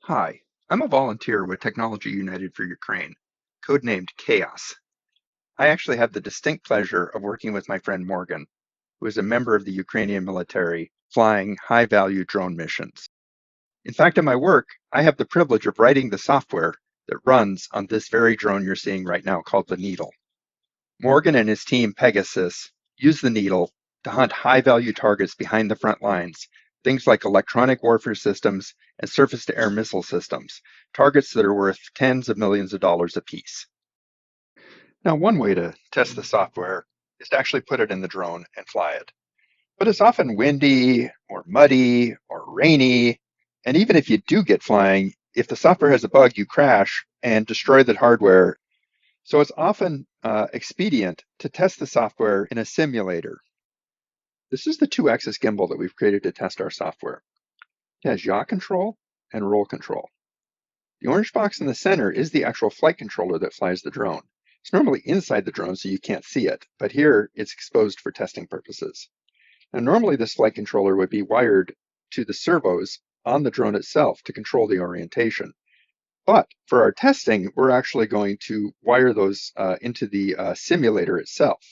Hi, I'm a volunteer with Technology United for Ukraine, codenamed Chaos. I actually have the distinct pleasure of working with my friend Morgan, who is a member of the Ukrainian military flying high-value drone missions. In fact, in my work, I have the privilege of writing the software that runs on this very drone you're seeing right now called the Needle. Morgan and his team Pegasus use the Needle to hunt high-value targets behind the front lines, things like electronic warfare systems and surface-to-air missile systems, targets that are worth tens of millions of dollars apiece. Now, one way to test the software is to actually put it in the drone and fly it. But it's often windy or muddy or rainy, and even if you do get flying, if the software has a bug, you crash and destroy the hardware. So it's often expedient to test the software in a simulator. This is the two-axis gimbal that we've created to test our software. It has yaw control and roll control. The orange box in the center is the actual flight controller that flies the drone. It's normally inside the drone so you can't see it, but here it's exposed for testing purposes. Now normally this flight controller would be wired to the servos on the drone itself to control the orientation. But for our testing, we're actually going to wire those into the simulator itself.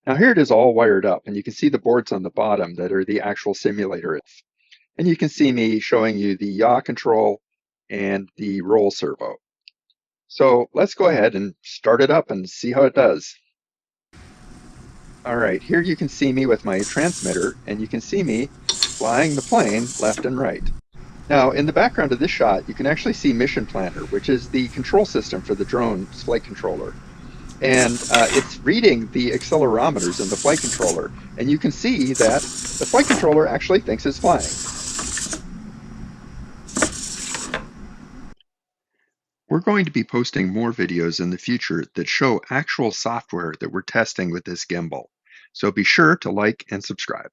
Now here it is all wired up, and you can see the boards on the bottom that are the actual simulator. And you can see me showing you the yaw control and the roll servo. So let's go ahead and start it up and see how it does. All right, here you can see me with my transmitter, and you can see me flying the plane left and right. Now, in the background of this shot, you can actually see Mission Planner, which is the control system for the drone's flight controller. And it's reading the accelerometers in the flight controller, and you can see that the flight controller actually thinks it's flying. We're going to be posting more videos in the future that show actual software that we're testing with this gimbal. So be sure to like and subscribe.